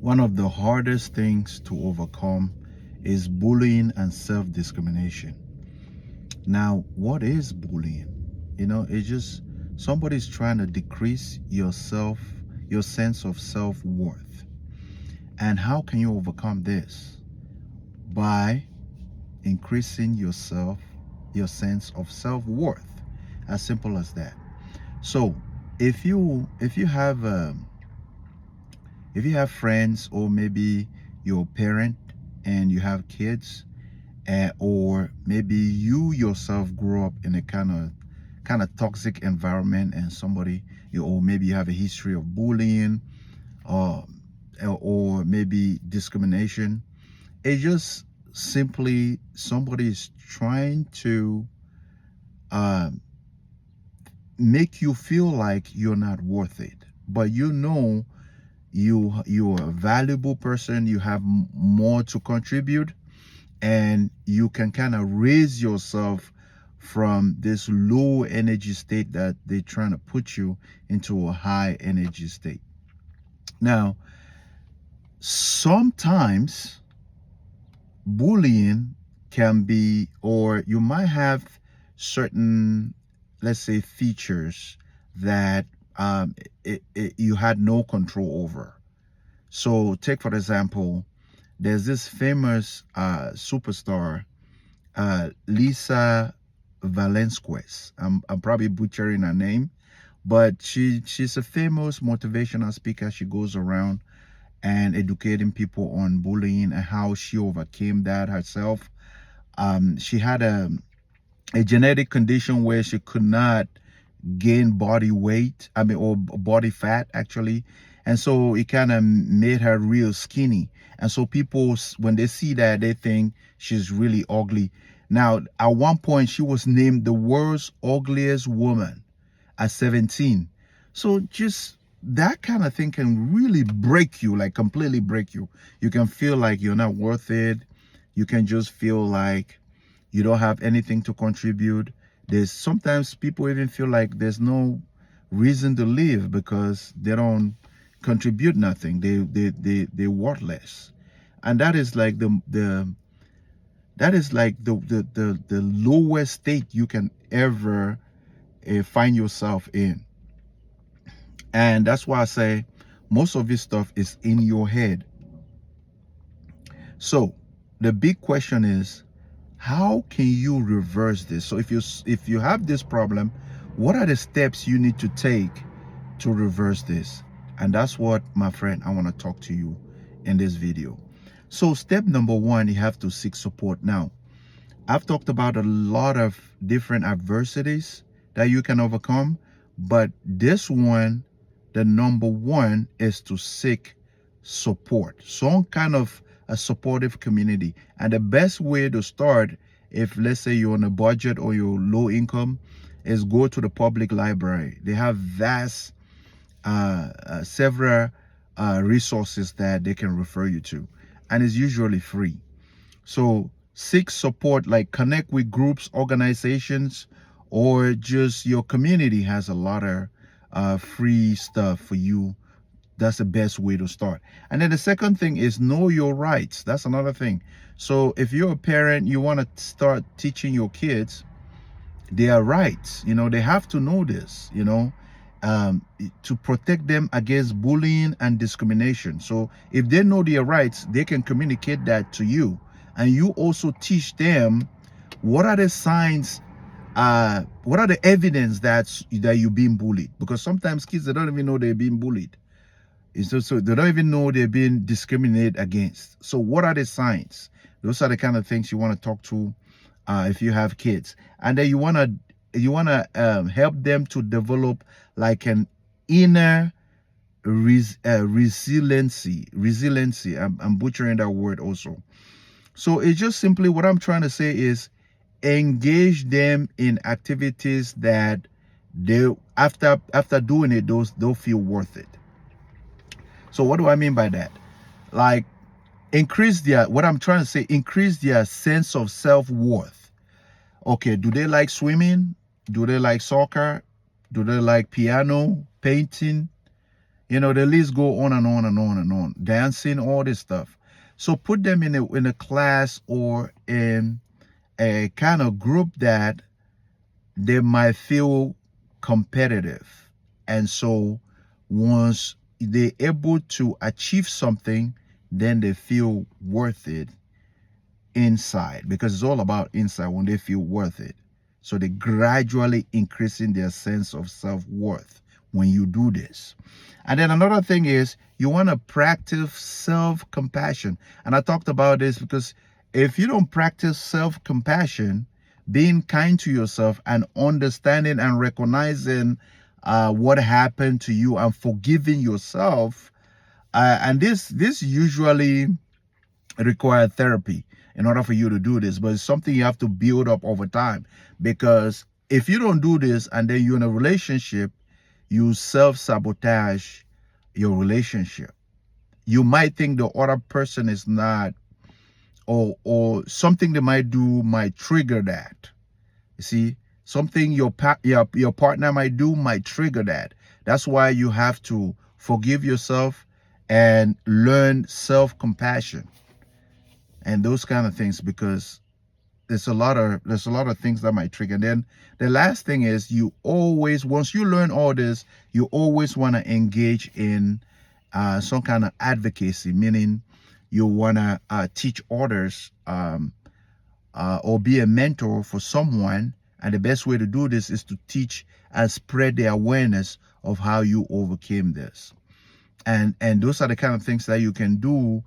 One of the hardest things to overcome is bullying and self-discrimination. Now, what is bullying? It's just somebody's trying to decrease your sense of self-worth. And how can you overcome this? By increasing your sense of self-worth. As simple as that. So, if you have friends, or maybe you're a parent and you have kids, or maybe you yourself grew up in a kind of toxic environment, and or maybe you have a history of bullying, or maybe discrimination. It's just simply somebody is trying to make you feel like you're not worth it, but you're a valuable person. You have more to contribute, and you can kind of raise yourself from this low energy state that they're trying to put you into a high energy state. Now, sometimes bullying can be, or you might have certain, let's say, features that you had no control over. So take, for example, there's this famous superstar, Lizzie Velásquez. I'm probably butchering her name, but she's a famous motivational speaker. She goes around and educating people on bullying and how she overcame that herself. She had a genetic condition where she could not gain body weight, or body fat, actually. And so it kind of made her real skinny. And so people, when they see that, they think she's really ugly. Now, at one point, she was named the world's ugliest woman at 17. So just that kind of thing can really break you, like completely break you. You can feel like you're not worth it. You can just feel like you don't have anything to contribute. There's sometimes people even feel like there's no reason to live because they don't contribute nothing. They're worthless. And that is like the lowest state you can ever find yourself in. And that's why I say most of this stuff is in your head. So the big question is, how can you reverse this? So if you have this problem, what are the steps you need to take to reverse this? And that's what, my friend, I want to talk to you in this video. So step number one, you have to seek support. Now, I've talked about a lot of different adversities that you can overcome, but this one, the number one, is to seek support, some kind of a supportive community. And the best way to start, if let's say you're on a budget or you're low income, is go to the public library. They have vast several resources that they can refer you to, and it's usually free. So seek support, like connect with groups, organizations, or just your community has a lot of free stuff for you. That's the best way to start. And then the second thing is know your rights. That's another thing. So if you're a parent, you want to start teaching your kids their rights. They have to know this, to protect them against bullying and discrimination. So if they know their rights, they can communicate that to you. And you also teach them what are the signs, what are the evidence that you're being bullied. Because sometimes kids, they don't even know they're being bullied. So they don't even know they're being discriminated against. So what are the signs? Those are the kind of things you want to talk to if you have kids. And then you want to help them to develop like an inner resiliency. I'm butchering that word also. So it's just simply, what I'm trying to say is engage them in activities that they, after doing it, they'll feel worth it. So what do I mean by that? Like, increase their sense of self-worth. Okay, do they like swimming? Do they like soccer? Do they like piano, painting? The list go on and on and on and on. Dancing, all this stuff. So put them in a class or in a kind of group that they might feel competitive. And so once they're able to achieve something, then they feel worth it inside, because it's all about inside when they feel worth it. So they gradually increasing their sense of self-worth when you do this. And then another thing is you want to practice self-compassion. And I talked about this because if you don't practice self-compassion, being kind to yourself and understanding and recognizing what happened to you and forgiving yourself, and this usually require therapy in order for you to do this, but it's something you have to build up over time, because if you don't do this and then you're in a relationship, you self-sabotage your relationship. You might think the other person is not, or something they might do might trigger that. You see, something your partner might do might trigger that. That's why you have to forgive yourself and learn self-compassion and those kind of things, because there's a lot of things that might trigger. And then the last thing is, you always, once you learn all this, you always want to engage in some kind of advocacy, meaning you want to teach others or be a mentor for someone. And the best way to do this is to teach and spread the awareness of how you overcame this. And those are the kind of things that you can do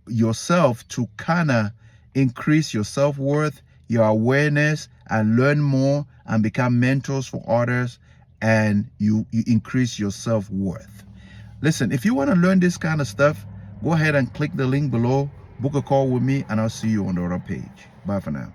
yourself to kind of increase your self-worth, your awareness, and learn more and become mentors for others, and you increase your self-worth. Listen, if you want to learn this kind of stuff, go ahead and click the link below, book a call with me, and I'll see you on the other page. Bye for now.